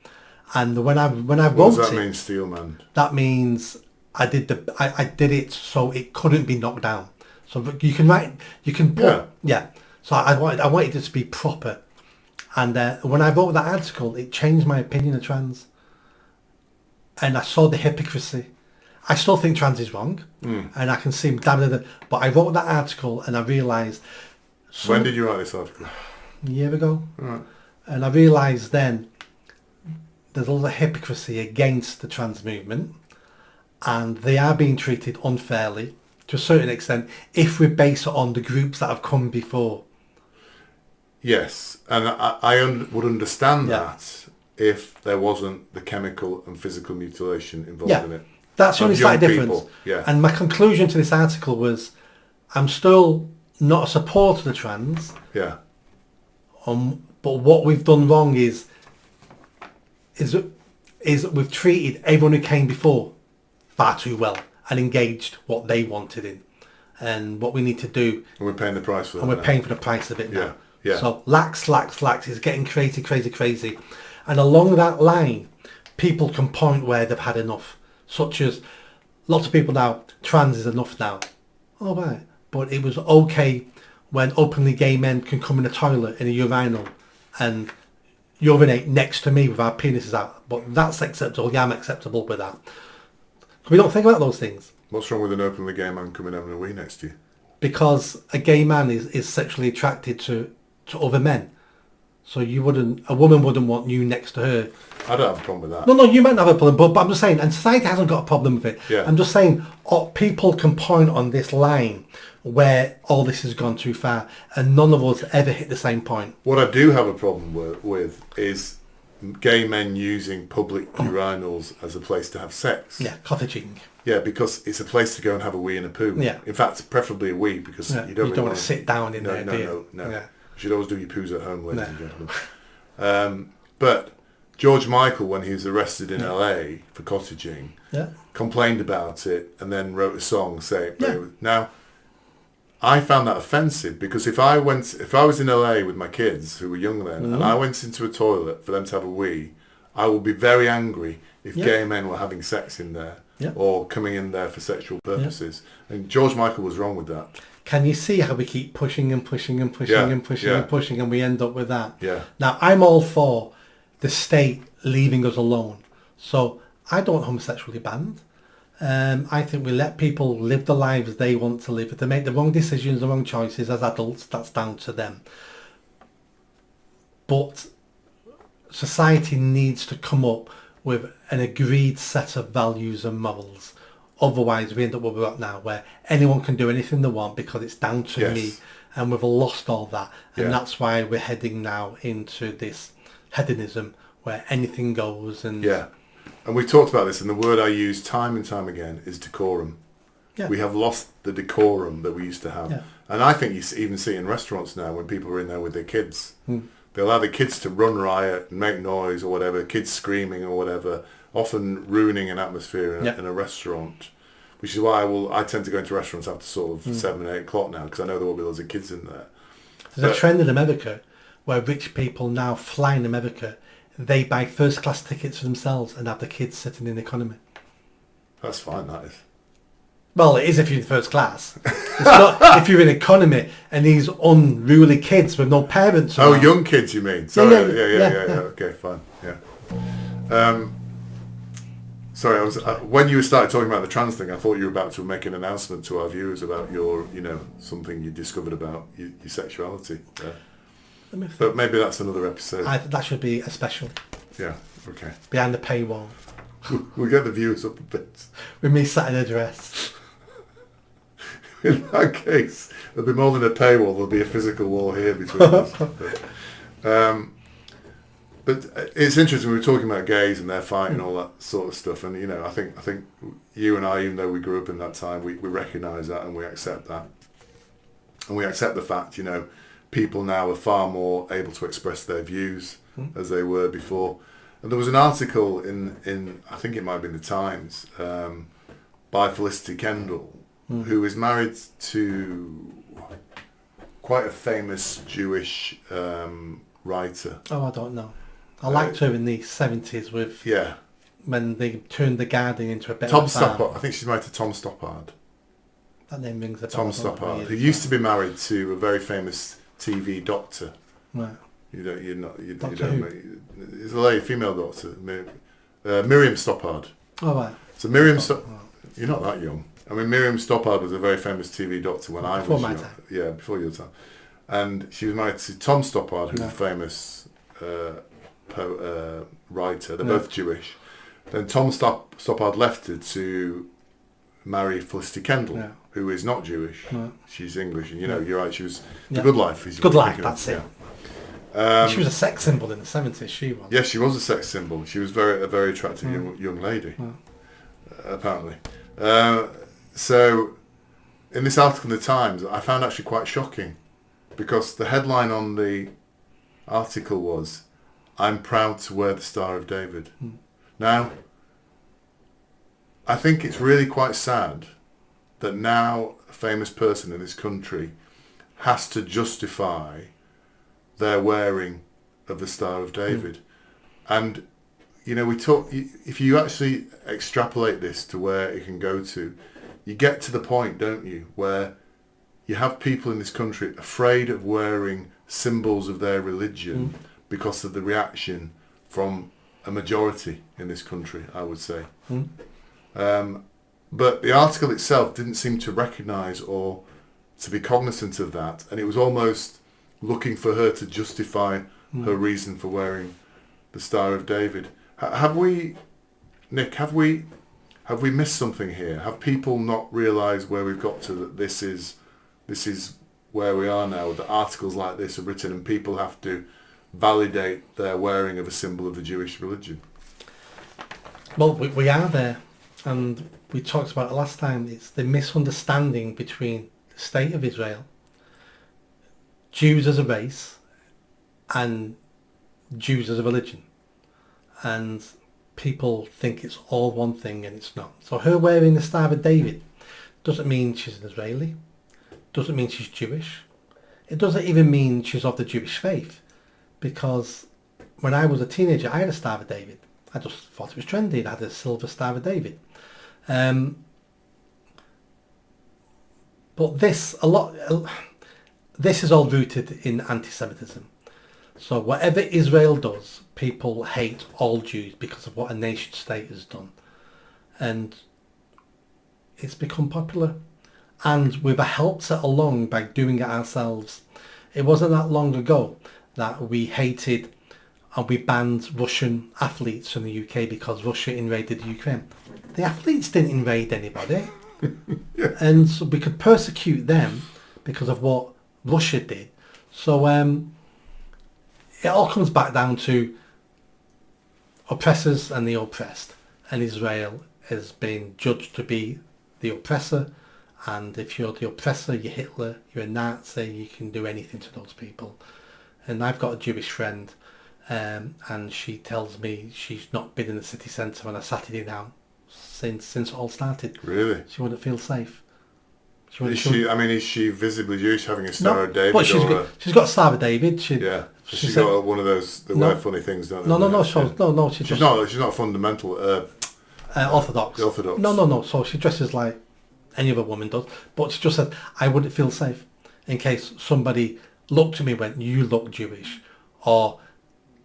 And when I wrote it, what does that mean, steelman? That means I did it so it couldn't be knocked down. So you can put So I wanted it to be proper, and when I wrote that article, it changed my opinion of trans, and I saw the hypocrisy. I still think trans is wrong, and I can see but I wrote that article and I realised. When did you write this article? A year ago. Right. And I realised then there's a lot of hypocrisy against the trans movement, and they are being treated unfairly to a certain extent if we base it on the groups that have come before. Yes, and I would understand that if there wasn't the chemical and physical mutilation involved in it. That's the only slight difference. Yeah. And my conclusion to this article was, I'm still not a supporter of the trans. Yeah. But what we've done wrong is we've treated everyone who came before far too well and engaged what they wanted in. And what we need to do... And we're paying the price for that. And we're paying for the price of it now. Yeah. So lax is getting crazy. And along that line, people can point where they've had enough. Such as, lots of people now, trans is enough now. Oh, right. But it was okay when openly gay men can come in a toilet, in a urinal, and urinate next to me with our penises out. But that's acceptable. Yeah, I'm acceptable with that. We don't think about those things. What's wrong with an openly gay man coming having a wee next to you? Because a gay man is sexually attracted to other men. So a woman wouldn't want you next to her. I don't have a problem with that. No, you might not have a problem, but I'm just saying, and society hasn't got a problem with it. Yeah. I'm just saying, people can point on this line where all this has gone too far, and none of us ever hit the same point. What I do have a problem with is gay men using public urinals as a place to have sex. Yeah, cottaging. Yeah, because it's a place to go and have a wee and a poo. Yeah. In fact, preferably a wee, because you don't want to sit down in there, do you? No. Yeah. You should always do your poos at home, ladies and gentlemen. But George Michael, when he was arrested in LA for cottaging, complained about it and then wrote a song saying, now, I found that offensive, because if I was in LA with my kids, who were young then, and I went into a toilet for them to have a wee, I will be very angry if Yeah. gay men were having sex in there Yeah. or coming in there for sexual purposes. And George Michael was wrong with that. Can you see how we keep pushing and pushing and pushing Yeah, and pushing yeah. and pushing, and we end up with that? Yeah. Now, I'm all for the state leaving us alone. So I don't want homosexuality banned. I think we let people live the lives they want to live. If they make the wrong decisions, the wrong choices as adults, that's down to them. But society needs to come up with an agreed set of values and morals. Otherwise, we end up where we're at now, where anyone can do anything they want because it's down to Yes. me, and we've lost all that. And Yeah. that's why we're heading now into this hedonism where anything goes. And Yeah. And we talked about this, and the word I use time and time again is decorum. Yeah. We have lost the decorum that we used to have. Yeah. And I think even see it in restaurants now when people are in there with their kids. They allow the kids to run riot and make noise or whatever, kids screaming or whatever, often ruining an atmosphere in a restaurant. Which is why I tend to go into restaurants after sort of 7, 8 o'clock now, because I know there will be loads of kids in there. There's a trend in America where rich people now fly in America. They buy first class tickets for themselves and have the kids sitting in economy. That's fine, that is. Well, it is if you're in first class. It's not if you're in economy and these unruly kids with no parents. Oh, around. young kids, you mean? Sorry, yeah. Okay, fine, yeah. Sorry, I was when you started talking about the trans thing, I thought you were about to make an announcement to our viewers about your, something you discovered about your sexuality. Let me think. But maybe that's another episode. That should be a special. Yeah, okay. Behind the paywall. We'll get the viewers up a bit. With me sat in a dress. In that case, there'll be more than a paywall. There'll be a physical wall here between us. But it's interesting. We were talking about gays and their fight and all that sort of stuff. And I think you and I, even though we grew up in that time, we recognise that and we accept that. And we accept the fact, people now are far more able to express their views as they were before. And there was an article in I think it might have been the Times, by Felicity Kendall, who is married to quite a famous Jewish writer. Oh, I don't know. I liked her in the 70s with when they turned the garden into a bit Tom of a farm. Stoppard. I think she's married to Tom Stoppard. That name rings a bell. Tom Stoppard, who used to be married to a very famous TV doctor. Right. You don't Doctor who? It's a lady, female doctor, Miriam Stoppard. Oh, right. So Miriam, you're not that young. I mean, Miriam Stoppard was a very famous TV doctor when I was Before my young. time. Yeah, before your time. And she was married to Tom Stoppard, who's a famous writer. They're both Jewish. Then Tom Stoppard left her to marry Felicity Kendall, who is not Jewish. She's English, and you're right. She was The Good Life. Good Life. That's it. She was a sex symbol in the 70s. She was. Yes, she was a sex symbol. She was a very attractive young lady, apparently. So, in this article in the Times, I found actually quite shocking, because the headline on the article was, "I'm proud to wear the Star of David." Now, I think it's really quite sad that now a famous person in this country has to justify their wearing of the Star of David. And, we talk, if you actually extrapolate this to where it can go to, you get to the point, don't you, where you have people in this country afraid of wearing symbols of their religion because of the reaction from a majority in this country, I would say. But the article itself didn't seem to recognise or to be cognizant of that, and it was almost looking for her to justify her reason for wearing the Star of David. Have we, Nick, have we missed something here? Have people not realised where we've got to, that this is where we are now, that articles like this are written and people have to validate their wearing of a symbol of the Jewish religion? Well, we are there, and we talked about it last time. It's the misunderstanding between the state of Israel, Jews as a race, and Jews as a religion. And people think it's all one thing, and it's not. So her wearing the Star of David doesn't mean she's an Israeli, doesn't mean she's Jewish. It doesn't even mean she's of the Jewish faith, because when I was a teenager, I had a Star of David. I just thought it was trendy. I had a silver Star of David. But this is all rooted in anti-Semitism. So whatever Israel does, people hate all Jews because of what a nation state has done. And it's become popular. And we've helped it along by doing it ourselves. It wasn't that long ago that we hated and we banned Russian athletes from the UK because Russia invaded the Ukraine. The athletes didn't invade anybody. Yeah. And so we could persecute them because of what Russia did. So it all comes back down to oppressors and the oppressed. And Israel has been judged to be the oppressor. And if you're the oppressor, you're Hitler, you're a Nazi, you can do anything to those people. And I've got a Jewish friend, and she tells me she's not been in the city centre on a Saturday now since it all started. Really? She wouldn't feel safe. Is she visibly Jewish, having a Star of David? But she's got a Star of David. She's got one of those that wear funny things, don't they? No. She's not a fundamental Orthodox. Orthodox. No. So she dresses like any other woman does. But she just said, I wouldn't feel safe in case somebody looked at me and went, you look Jewish. Or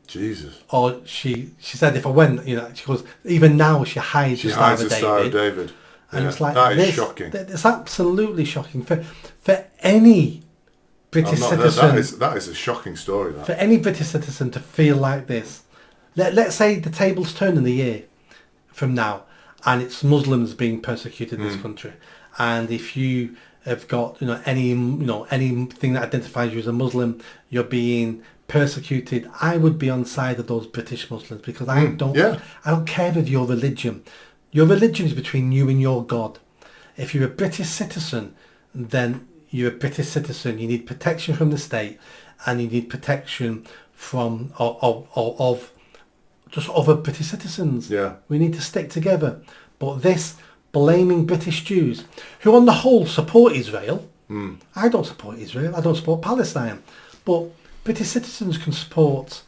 Jesus. Or she said if I went, she goes, even now she hides the Star of David. And it's like, that is shocking. It's absolutely shocking for any British citizen. That is a shocking story. That. For any British citizen to feel like this. Let's say the tables turn in a year from now, and it's Muslims being persecuted in this country, and if you have got anything that identifies you as a Muslim, you're being persecuted. I would be on side of those British Muslims because I don't care of your religion. Your religion is between you and your God. If you're a British citizen, then you're a British citizen. You need protection from the state, and you need protection from of just other British citizens. Yeah. We need to stick together. But this blaming British Jews, who on the whole support Israel. I don't support Israel. I don't support Palestine. But British citizens can support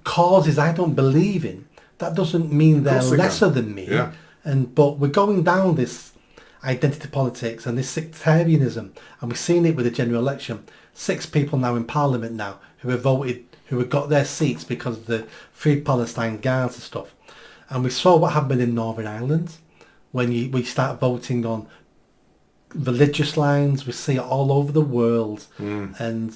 causes I don't believe in. That doesn't mean they're lesser than me. Yeah. But we're going down this identity politics and this sectarianism, and we're seeing it with the general election. 6 people now in Parliament now who have voted, who have got their seats because of the Free Palestine Guards and stuff. And we saw what happened in Northern Ireland when we start voting on religious lines. We see it all over the world, and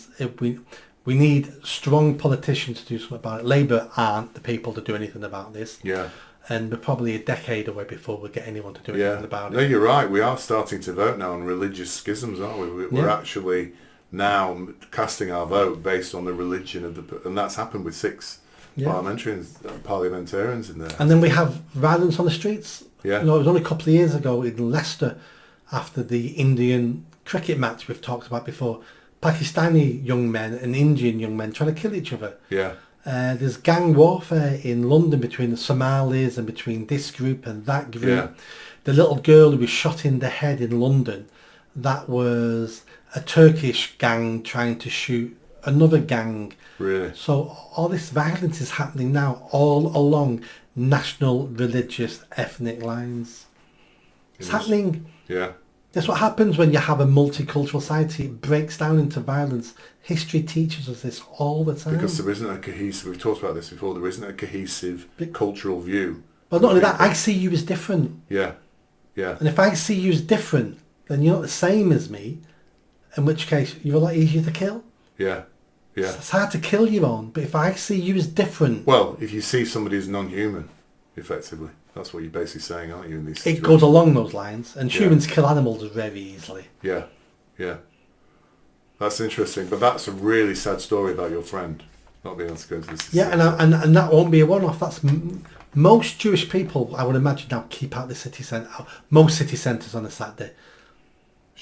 we need strong politicians to do something about it. Labour aren't the people to do anything about this. Yeah. And we're probably a decade away before we get anyone to do anything about it. No, you're right. We are starting to vote now on religious schisms, aren't we? We're actually now casting our vote based on the religion of and that's happened with 6 parliamentarians in there. And then we have violence on the streets. Yeah. It was only a couple of years ago in Leicester, after the Indian cricket match we've talked about before. Pakistani young men and Indian young men trying to kill each other. Yeah. There's gang warfare in London between the Somalis and between this group and that group. Yeah. The little girl who was shot in the head in London, that was a Turkish gang trying to shoot another gang. Really? So all this violence is happening now all along national, religious, ethnic lines. It's happening. Yeah. That's what happens when you have a multicultural society. It breaks down into violence. History teaches us this all the time. Because there isn't a cohesive, we've talked about this before, there isn't a cohesive cultural view. But not only that, I see you as different. Yeah, yeah. And if I see you as different, then you're not the same as me, in which case you're a lot easier to kill. Yeah, yeah. It's hard to kill you on, but if I see you as different... Well, if you see somebody as non-human, effectively, that's what you're basically saying, aren't you, in these situations? It goes along those lines, and humans kill animals very easily. Yeah, yeah. That's interesting, but that's a really sad story about your friend not being able to go to this. Yeah, and that won't be a one-off. That's most Jewish people, I would imagine, now keep out the city centre, most city centres on a Saturday.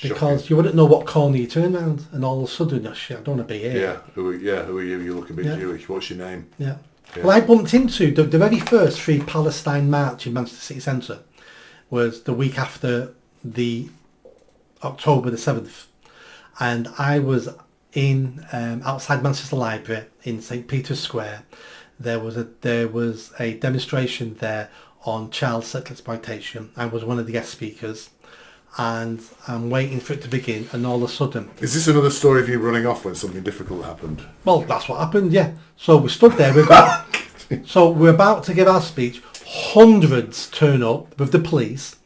Because Shocking. You wouldn't know what corner you turn around, and all of a sudden, oh shit, I don't want to be here. Yeah, who are you? You look a bit Jewish. What's your name? Yeah. Well, I bumped into the very first Free Palestine march in Manchester City Centre was the week after the October the 7th. And I was in outside Manchester Library in St Peter's Square. there was a demonstration there on child sex exploitation. I was one of the guest speakers, and I'm waiting for it to begin, and all of a sudden... Is this another story of you running off when something difficult happened? Well, that's what happened, yeah. So we stood there, so we're about to give our speech, hundreds turn up with the police,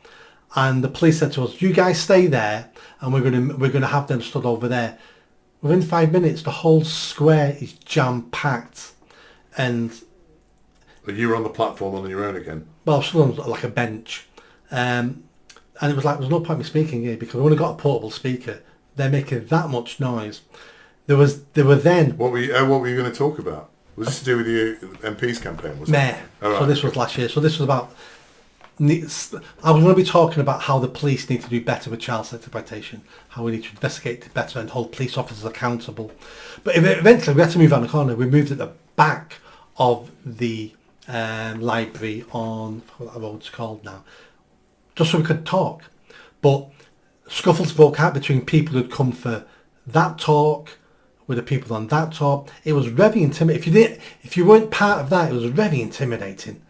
and the police said to us, you guys stay there, and we're gonna have them stood over there. Within 5 minutes, the whole square is jam-packed, and... You were on the platform on your own again? Well, someone's like a bench. And it was like, there's no point in me speaking here because we've only got a portable speaker. They're making that much noise. There were then... What were you going to talk about? Was this to do with the MP's campaign? Was it? Oh, right. So this was last year. So this was about... I was going to be talking about how the police need to do better with child sex exploitation, how we need to investigate it better and hold police officers accountable. But eventually we had to move around the corner. We moved at the back of the library on... I forgot what that road's called now. Just so we could talk. But scuffles broke out between people who'd come for that talk with the people on that talk. It was very intimidating. If you weren't part of that, it was very intimidating.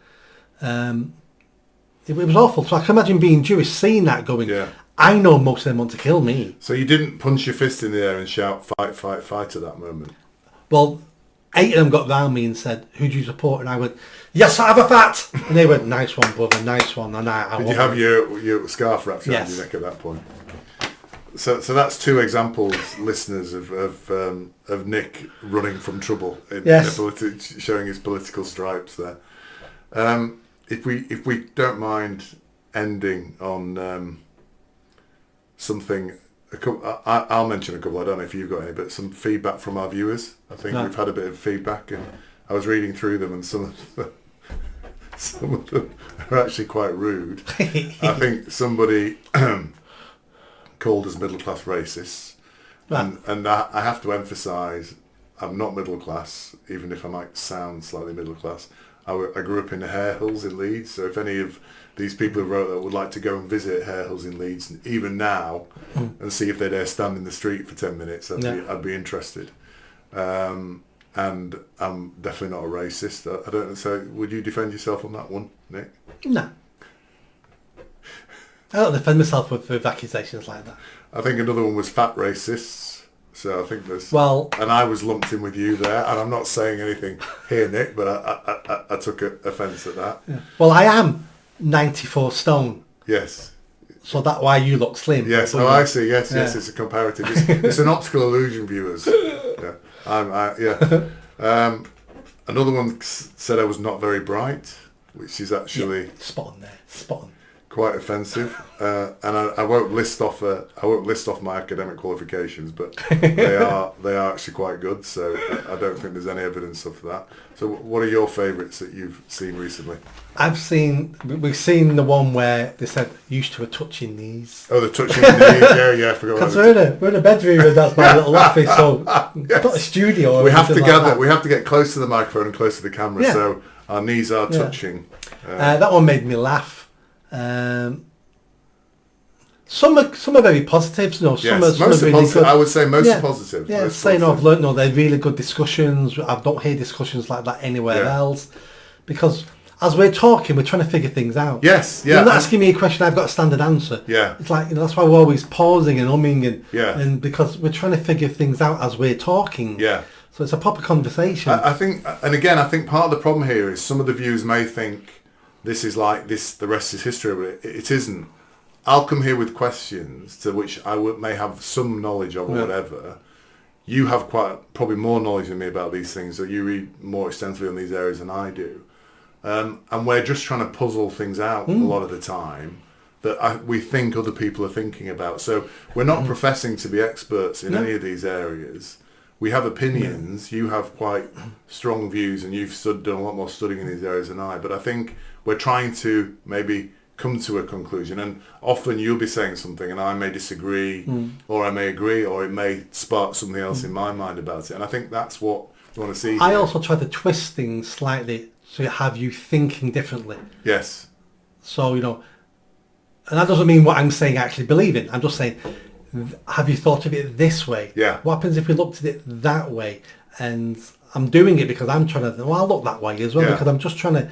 It was awful. So I can imagine being Jewish, seeing that going, yeah. I know most of them want to kill me. So you didn't punch your fist in the air and shout, fight, fight, fight at that moment? Well, 8 of them got round me and said, who do you support? And I went, yes, I have a fat. And they went, nice one, brother, nice one. And Did you have your scarf wrapped around your neck at that point? So that's 2 examples, listeners, of Nick running from trouble, showing his political stripes there. If we don't mind ending on something, I'll mention a couple. I don't know if you've got any, but some feedback from our viewers. I think we've had a bit of feedback, and I was reading through them, and some of them are actually quite rude. I think somebody called us middle class racists, and I have to emphasise I'm not middle class, even if I might sound slightly middle class. I grew up in the Hare Hills in Leeds, so if any of these people who wrote that would like to go and visit Hare Hills in Leeds, even now, and see if they dare stand in the street for 10 minutes, I'd be interested. And I'm definitely not a racist. I don't know. So would you defend yourself on that one, Nick? No. I don't defend myself with accusations like that. I think another one was fat racists. So I think there's... Well... And I was lumped in with you there, and I'm not saying anything here, Nick, but I took offence at that. Yeah. Well, I am 94 stone. Yes. So that's why you look slim. Yes. Oh, I see. Yes, yes. It's a comparative. It's an optical illusion, viewers. Yeah. Another one said I was not very bright, which is actually... Yeah, spot on there. Spot on. Quite offensive, and I won't list off my academic qualifications, but they are actually quite good. So I don't think there's any evidence of that. So what are your favourites that you've seen recently? We've seen the one where they said used to a touching knees. Oh, the touching knees. Yeah, I forgot. Because we're in a bedroom and that's my little office, so it's not a studio. We have to gather. We have to get close to the microphone and close to the camera, so our knees are touching. That one made me laugh. Some are very positive. Some are really good. I would say most are positive. Yeah, saying I've learnt. They're really good discussions. I don't hear discussions like that anywhere else, because as we're talking, we're trying to figure things out. Yes, You're not asking me a question. I've got a standard answer. Yeah, it's like that's why we're always pausing and umming and because we're trying to figure things out as we're talking. Yeah. So it's a proper conversation. I think part of the problem here is some of the viewers may think this is like this. The rest is history, but it isn't. I'll come here with questions to which I may have some knowledge of or whatever. You have probably more knowledge than me about these things, so you read more extensively on these areas than I do. And we're just trying to puzzle things out a lot of the time that we think other people are thinking about. So we're not professing to be experts in any of these areas. We have opinions. You have quite strong views, and you've done a lot more studying in these areas than I. But I think we're trying to maybe come to a conclusion, and often you'll be saying something and I may disagree or I may agree, or it may spark something else in my mind about it, and I think that's what you want to see. I also try to twist things slightly to have you thinking differently. Yes. So, and that doesn't mean what I'm saying I actually believe in. I'm just saying, have you thought of it this way? Yeah. What happens if we looked at it that way? And I'm doing it because I'm trying to, well, I look that way as well, Yeah. because I'm just trying to,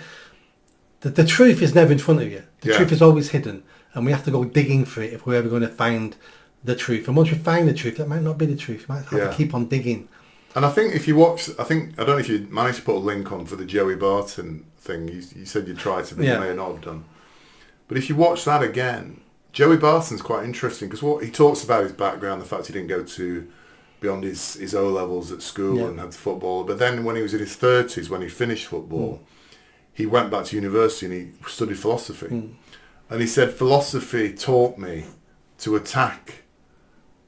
the truth is never in front of you. The Yeah. truth is always hidden, and we have to go digging for it if we're ever going to find the truth. And once you find the truth, that might not be the truth. You might have Yeah. to keep on digging. And I think if you watch, I don't know if you managed to put a link on for the Joey Barton thing. You said you tried to, but Yeah. you may not have done. But if you watch that again, Joey Barton's quite interesting because what he talks about his background, the fact he didn't go to beyond his O levels at school Yeah. and had football. But then when he was in his 30s, when he finished football, he went back to university and he studied philosophy. And he said, philosophy taught me to attack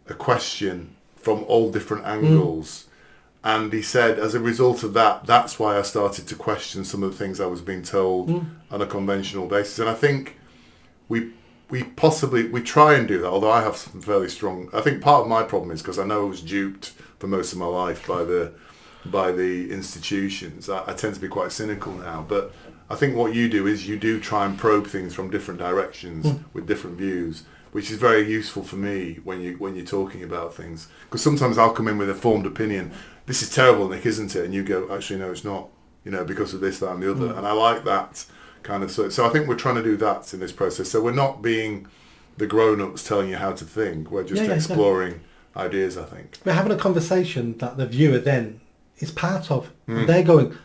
a question from all different angles. And he said, as a result of that, that's why I started to question some of the things I was being told on a conventional basis. And I think we try and do that, although I have some fairly strong... I think part of my problem is because I know I was duped for most of my life by the institutions. I tend to be quite cynical now. But I think what you do is you do try and probe things from different directions with different views, which is very useful for me when you're talking about things. Because sometimes I'll come in with a formed opinion. This is terrible, Nick, isn't it? And you go, actually, no, it's not, because of this, that and the other. And I like that kind of... So I think we're trying to do that in this process. So we're not being the grown-ups telling you how to think. We're just exploring ideas, I think. We're having a conversation that the viewer then is part of. And they're going,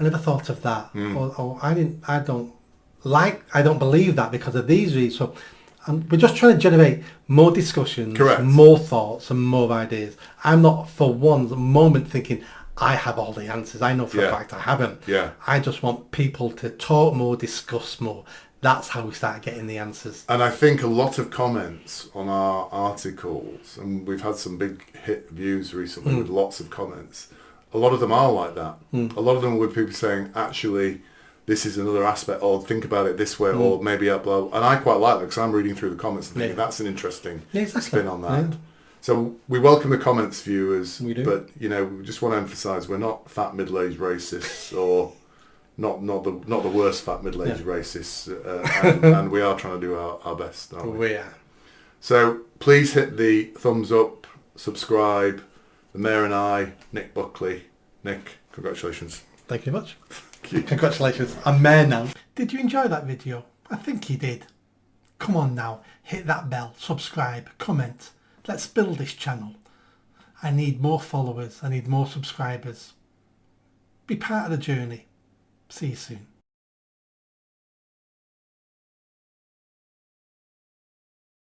I never thought of that. Or I don't believe that because of these reasons. So we're just trying to generate more discussions, Correct. more thoughts and more ideas. I'm not for one moment thinking I have all the answers. I know for a fact I haven't. Yeah. I just want people to talk more, discuss more. That's how we start getting the answers. And I think a lot of comments on our articles, and we've had some big hit views recently with lots of comments, a lot of them are like that. A lot of them were people saying, actually, this is another aspect, or think about it this way, or maybe up blah. And I quite like that because I'm reading through the comments and thinking that's an interesting spin on that. Yeah. So we welcome the comments, viewers. We do. But we just want to emphasise we're not fat middle-aged racists or not the worst fat middle-aged racists, and we are trying to do our best. Aren't we? We are. So please hit the thumbs up, subscribe. The Mayor and I, Nick Buckley. Nick, congratulations. Thank you very much. Congratulations, I'm mayor now. Did you enjoy that video? I think you did. Come on now, hit that bell, subscribe, comment. Let's build this channel. I need more followers, I need more subscribers. Be part of the journey. See you soon.